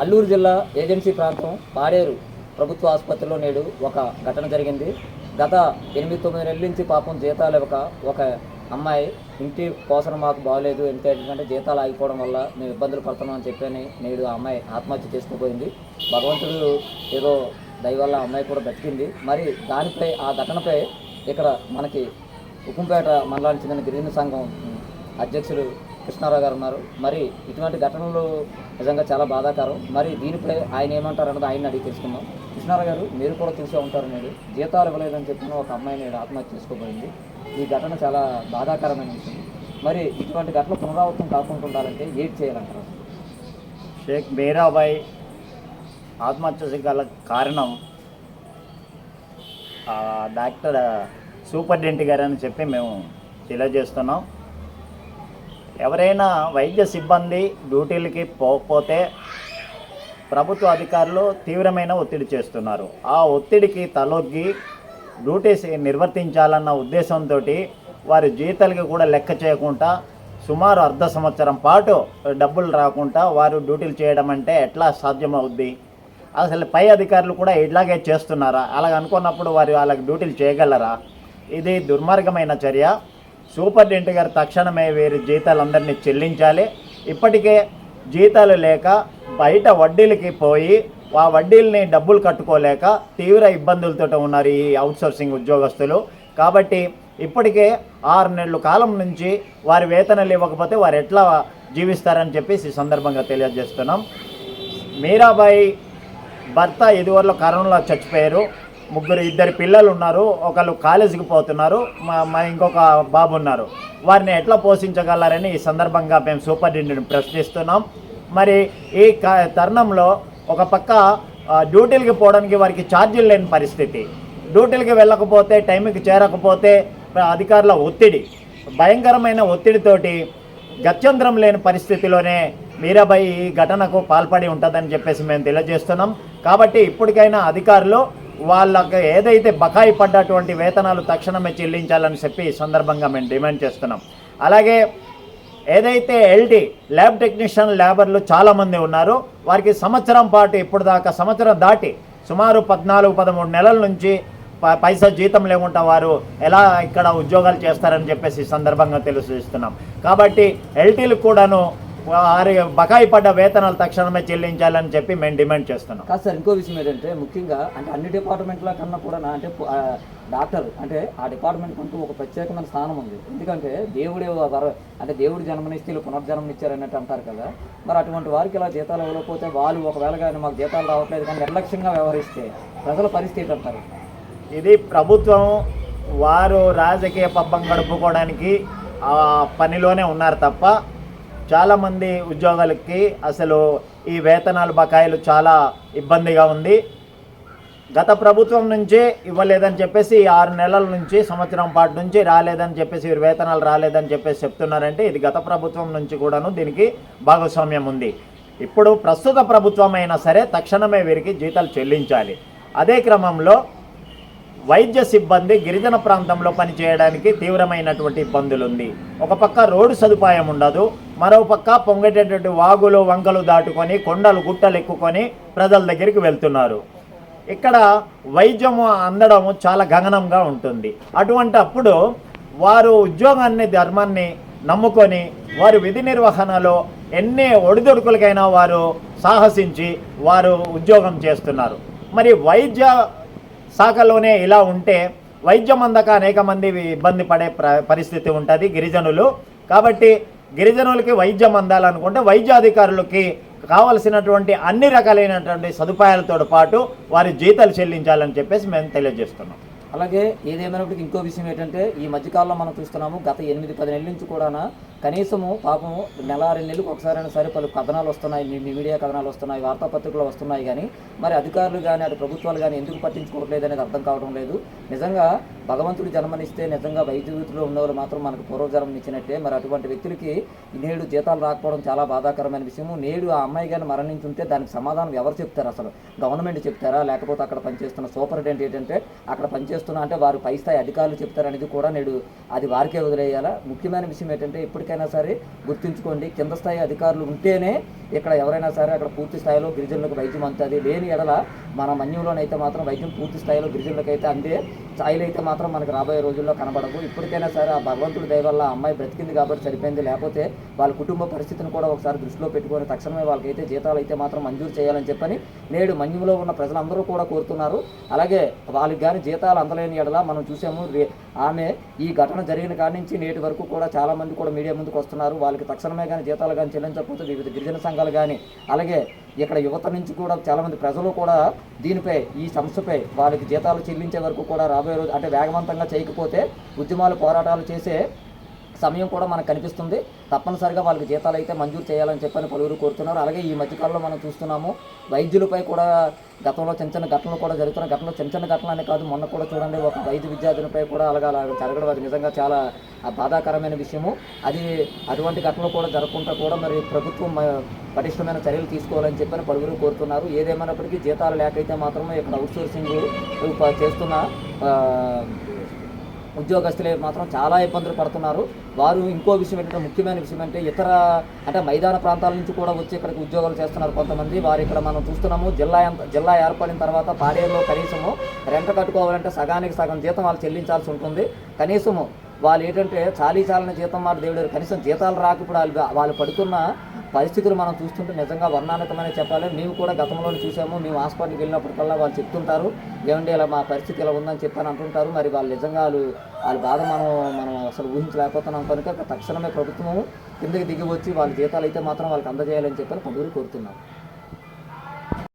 అల్లూరు జిల్లా ఏజెన్సీ ప్రాంతం పాడేరు ప్రభుత్వ ఆసుపత్రిలో నేడు ఒక ఘటన జరిగింది. గత 8-9 నెలల నుంచి పాపం జీతాలు ఇవ్వక ఒక అమ్మాయి ఇంటి కోసం మాకు బాగోలేదు, ఎందుకంటే జీతాలు ఆగిపోవడం వల్ల మేము ఇబ్బందులు పడుతున్నాం అని చెప్పని నేడు ఆ అమ్మాయి ఆత్మహత్య చేసుకోబోయింది. భగవంతుడు ఏదో దయ వల్ల అమ్మాయి కూడా బతికింది. మరి దానిపై ఆ ఘటనపై ఇక్కడ మనకి ఉక్కుంపేట మండలానికి చెందిన గిరిజన సంఘం అధ్యక్షులు కృష్ణారావు గారు ఉన్నారు. మరి ఇటువంటి ఘటనలు నిజంగా చాలా బాధాకరం. మరి దీనిపై ఆయన ఏమంటారు అన్నది ఆయన అడిగి తెలుసుకుందాం. కృష్ణారావు గారు, మీరు కూడా చూసే ఉంటారు, నేడు జీతాలు ఇవ్వలేదని చెప్పిన ఒక అమ్మాయి నేడు ఆత్మహత్య చేసుకోబోయింది. ఈ ఘటన చాలా బాధాకరమైన విషయం. మరి ఇటువంటి ఘటన పునరావృతం కాకుండా ఉండాలంటే ఏం చేయాలంటారు? షేక్ మీరాబాయి ఆత్మహత్య గల కారణం డాక్టర్ సూపరింటెండెంట్ గారు అని చెప్పి మేము తెలియజేస్తున్నాం. ఎవరైనా వైద్య సిబ్బంది డ్యూటీలకి పోకపోతే ప్రభుత్వ అధికారులు తీవ్రమైన ఒత్తిడి చేస్తున్నారు. ఆ ఒత్తిడికి తలొగ్గి డ్యూటీస్ నిర్వర్తించాలన్న ఉద్దేశంతో వారి జీతాలకి కూడా లెక్క చేయకుండా సుమారు అర్ధ సంవత్సరం పాటు డబ్బులు రాకుండా వారు డ్యూటీలు చేయడం అంటే ఎట్లా సాధ్యమవుద్ది? అసలు పై అధికారులు కూడా ఇట్లాగే చేస్తున్నారా? అలాగ అనుకున్నప్పుడు వాళ్ళకి డ్యూటీలు చేయగలరా? ఇది దుర్మార్గమైన చర్య. సూపరింటెండెంట్ గారు తక్షణమే వీరి జీతాలందరినీ చెల్లించాలి. ఇప్పటికే జీతాలు లేక బయట వడ్డీలకి పోయి ఆ వడ్డీలని డబ్బులు కట్టుకోలేక తీవ్ర ఇబ్బందులతో ఉన్నారు ఈ అవుట్సోర్సింగ్ ఉద్యోగస్తులు. కాబట్టి ఇప్పటికే 6 నెలల కాలం నుంచి వారి వేతనాలు ఇవ్వకపోతే వారు ఎట్లా జీవిస్తారని చెప్పేసి ఈ సందర్భంగా తెలియజేస్తున్నాం. మీరాబాయి భర్త ఇదివరలో కరోనాలో చచ్చిపోయారు. ఇద్దరు పిల్లలు ఉన్నారు. ఒకళ్ళు కాలేజీకి పోతున్నారు, ఇంకొక బాబు ఉన్నారు. వారిని ఎట్లా పోషించగలరని ఈ సందర్భంగా మేము సూపరింటెండెంట్ని ప్రశ్నిస్తున్నాం. మరి ఈ తరుణంలో ఒక పక్క డ్యూటీలకి పోవడానికి వారికి ఛార్జీలు లేని పరిస్థితి, డ్యూటీలకి వెళ్ళకపోతే టైంకి చేరకపోతే అధికారుల ఒత్తిడి, భయంకరమైన ఒత్తిడితోటి గత్యంతరం లేని పరిస్థితిలోనే మీరాబాయి ఈ ఘటనకు పాల్పడి ఉంటుందని చెప్పేసి మేము తెలియజేస్తున్నాం. కాబట్టి ఇప్పటికైనా అధికారులు వాళ్ళకి ఏదైతే బకాయి పడ్డటువంటి వేతనాలు తక్షణమే చెల్లించాలని చెప్పి ఈ సందర్భంగా మేము డిమాండ్ చేస్తున్నాం. అలాగే ఏదైతే ఎల్టీ ల్యాబ్ టెక్నీషియన్ లేబర్లు చాలామంది ఉన్నారు, వారికి సంవత్సరం పాటు ఇప్పుడు దాకా సంవత్సరం దాటి సుమారు 14-13 నెలల నుంచి పైసా జీతం లేకుండా వారు ఎలా ఇక్కడ ఉద్యోగాలు చేస్తారని చెప్పేసి ఈ సందర్భంగా తెలియజేస్తున్నాం. కాబట్టి ఎల్టీలకు కూడాను వారి బకాయి పడ్డ వేతనాలు తక్షణమే చెల్లించాలని చెప్పి మేము డిమాండ్ చేస్తున్నాం. కాదు సార్, ఇంకో విషయం ఏంటంటే ముఖ్యంగా అంటే అన్ని డిపార్ట్మెంట్ల కన్నా కూడా అంటే డాక్టర్ అంటే ఆ డిపార్ట్మెంట్ అంటూ ఒక ప్రత్యేకమైన స్థానం ఉంది. ఎందుకంటే దేవుడు జన్మనిస్తే పునర్జన్మనిచ్చారు అన్నట్టు అంటారు కదా. మరి అటువంటి వారికి ఇలా జీతాలు ఇవ్వకపోతే వాళ్ళు ఒకవేళ కానీ మాకు జీతాలు రావట్లేదు కానీ నిర్లక్ష్యంగా వ్యవహరిస్తే ప్రజల పరిస్థితి అంటారు. ఇది ప్రభుత్వం వారు రాజకీయ పబ్బం గడుపుకోవడానికి ఆ పనిలోనే ఉన్నారు తప్ప చాలామంది ఉద్యోగాలకి అసలు ఈ వేతనాలు బకాయిలు చాలా ఇబ్బందిగా ఉంది. గత ప్రభుత్వం నుంచి ఇవ్వలేదని చెప్పేసి 6 నెలల నుంచి సంవత్సరం పాటు నుంచి రాలేదని చెప్పేసి వీరి వేతనాలు రాలేదని చెప్పేసి చెప్తున్నారంటే ఇది గత ప్రభుత్వం నుంచి కూడాను దీనికి భాగస్వామ్యం ఉంది. ఇప్పుడు ప్రస్తుత ప్రభుత్వం అయినా సరే తక్షణమే వీరికి జీతాలు చెల్లించాలి. అదే క్రమంలో వైద్య సిబ్బంది గిరిజన ప్రాంతంలో పనిచేయడానికి తీవ్రమైనటువంటి ఇబ్బందులు ఉంది. ఒక పక్క రోడ్డు సదుపాయం ఉండదు, మరో పక్క పొంగేటటువంటి వాగులు వంకలు దాటుకొని కొండలు గుట్టలు ఎక్కుకొని ప్రజల దగ్గరికి వెళ్తున్నారు. ఇక్కడ వైద్యము అందడం చాలా గగనంగా ఉంటుంది. అటువంటి అప్పుడు వారు ఉద్యోగాన్ని ధర్మాన్ని నమ్ముకొని వారు విధి నిర్వహణలో ఎన్ని ఒడిదొడుకులకైనా వారు సాహసించి వారు ఉద్యోగం చేస్తున్నారు. మరి వైద్య శాఖలోనే ఇలా ఉంటే వైద్యం అందక అనేక మంది ఇబ్బంది పడే పరిస్థితి ఉంటుంది గిరిజనులు. కాబట్టి గిరిజనులకి వైద్యం అందాలనుకుంటే వైద్యాధికారులకి కావలసినటువంటి అన్ని రకాలైనటువంటి సదుపాయాలతో పాటు వారి జీతాలు చెల్లించాలని చెప్పేసి మేము తెలియజేస్తున్నాం. అలాగే ఏదేమైనప్పటికీ ఇంకో విషయం ఏంటంటే ఈ మధ్యకాలంలో మనం చూస్తున్నాము గత 8-10 నెలల నుంచి కూడా కనీసము పాపము 1-2 నెలలకు ఒకసారైనా సరే పలు కథనాలు వస్తున్నాయి, మీడియా కథనాలు వస్తున్నాయి, వార్తాపత్రికలు వస్తున్నాయి. కానీ మరి అధికారులు కానీ అటు ప్రభుత్వాలు కానీ ఎందుకు పట్టించుకోవట్లేదు అనేది అర్థం కావడం లేదు. నిజంగా భగవంతుడు జన్మనిస్తే నిజంగా వైద్య వృత్తిలో ఉన్నవాళ్ళు మాత్రం మనకు పూర్వజన్మనిచ్చినట్టే. మరి అటువంటి వ్యక్తులకి నేడు జీతాలు రాకపోవడం చాలా బాధాకరమైన విషయము. నేడు ఆ అమ్మాయి కానీ మరణించుంటే దానికి సమాధానం ఎవరు చెప్తారు? అసలు గవర్నమెంట్ చెప్తారా, లేకపోతే అక్కడ పనిచేస్తున్న సూపరింటెండెంట్ ఏంటంటే అక్కడ పనిచేస్తున్న చేస్తున్నా అంటే వారు పై స్థాయి అధికారులు చెప్తారనేది కూడా నేడు అది వారికే వదిలేయాలా. ముఖ్యమైన విషయం ఏంటంటే ఇప్పటికైనా సరే గుర్తుంచుకోండి, కింద స్థాయి అధికారులు ఉంటేనే ఇక్కడ ఎవరైనా సరే అక్కడ పూర్తి స్థాయిలో గిరిజనులకు వైద్యం అందుతుంది. లేని ఎడల మన మన్యంలోనైతే మాత్రం వైద్యం పూర్తి స్థాయిలో గిరిజనులకు అయితే అందే స్థాయిలో అయితే మాత్రం మనకు రాబోయే రోజుల్లో కనబడవు. ఇప్పటికైనా సరే ఆ భగవంతుడి దయ వల్ల అమ్మాయి బ్రతికింది కాబట్టి సరిపోయింది. లేకపోతే వాళ్ళ కుటుంబ పరిస్థితిని కూడా ఒకసారి దృష్టిలో పెట్టుకొని తక్షణమే వాళ్ళకైతే జీతాలు అయితే మాత్రం మంజూరు చేయాలని చెప్పని నేడు మన్యంలో ఉన్న ప్రజలందరూ కూడా కోరుతున్నారు. అలాగే వాళ్ళకి కానీ జీతాలు అందలేని ఎడల మనం చూసాము, ఆమె ఈ ఘటన జరిగిన కాడి నుంచి నేటి వరకు కూడా చాలామంది కూడా మీడియా ముందుకు వస్తున్నారు. వాళ్ళకి తక్షణమే కానీ జీతాలు కానీ చెల్లించకపోతే వివిధ గిరిజన సంఘాలు కానీ అలాగే ఇక్కడ యువత నుంచి కూడా చాలామంది ప్రజలు కూడా దీనిపై ఈ సమస్యపై వాళ్ళకి జీతాలు చెల్లించే వరకు కూడా రాబోయే రోజు అంటే వేగవంతంగా చేయకపోతే ఉద్యమాలు పోరాటాలు చేసే సమయం కూడా మనకు కనిపిస్తుంది. తప్పనిసరిగా వాళ్ళకి జీతాలు అయితే మంజూరు చేయాలని చెప్పని పలువురు కోరుతున్నారు. అలాగే ఈ మధ్యకాలంలో మనం చూస్తున్నాము వైద్యులపై కూడా గతంలో చిన్న చిన్న ఘటనలు కూడా జరుగుతున్న ఘటనలు చిన్న చిన్న ఘటనలు అనే కాదు, మొన్న కూడా చూడండి ఒక వైద్య విద్యార్థినిపై కూడా అలా జరగడం అది నిజంగా చాలా బాధాకరమైన విషయము. అటువంటి ఘటనలు కూడా జరగకుండా కూడా మరి ప్రభుత్వం పటిష్టమైన చర్యలు తీసుకోవాలని చెప్పని పలువురు కోరుతున్నారు. ఏదేమైనప్పటికీ జీతాలు లేకైతే మాత్రమే ఇక్కడ అవుట్సోర్సింగ్ చేస్తున్న ఉద్యోగస్తులే మాత్రం చాలా ఇబ్బందులు పడుతున్నారు. వారు ఇంకో విషయం ఏంటంటే ముఖ్యమైన విషయం అంటే ఇతర అంటే మైదాన ప్రాంతాల నుంచి కూడా వచ్చి ఇక్కడికి ఉద్యోగాలు చేస్తున్నారు కొంతమంది. వారు ఇక్కడ మనం చూస్తున్నాము జిల్లా ఏర్పడిన తర్వాత పాడేరులో కనీసము రెంట కట్టుకోవాలంటే సగానికి సగం జీతం వాళ్ళు చెల్లించాల్సి ఉంటుంది. కనీసము వాళ్ళు ఏంటంటే చాలీచాలని జీతం మాట దేవుడు కనీసం జీతాలు రాక ఇప్పుడు వాళ్ళు పడుతున్న పరిస్థితులు మనం చూస్తుంటే నిజంగా వర్ణాతీతమని చెప్పాలి. మేము కూడా గతంలో చూసాము, మేము హాస్పిటల్కి వెళ్ళినప్పటికల్లా వాళ్ళు చెప్తుంటారు ఏమండి ఇలా మా పరిస్థితి ఇలా ఉందని చెప్పని అంటుంటారు. మరి వాళ్ళు నిజంగా వాళ్ళ బాధ మనం అసలు ఊహించలేకపోతున్నాం. కనుక తక్షణమే ప్రభుత్వం కిందకి దిగి వచ్చి వాళ్ళ జీతాలు అయితే మాత్రం వాళ్ళకి అందజేయాలని చెప్పని పలువురు కోరుతున్నారు.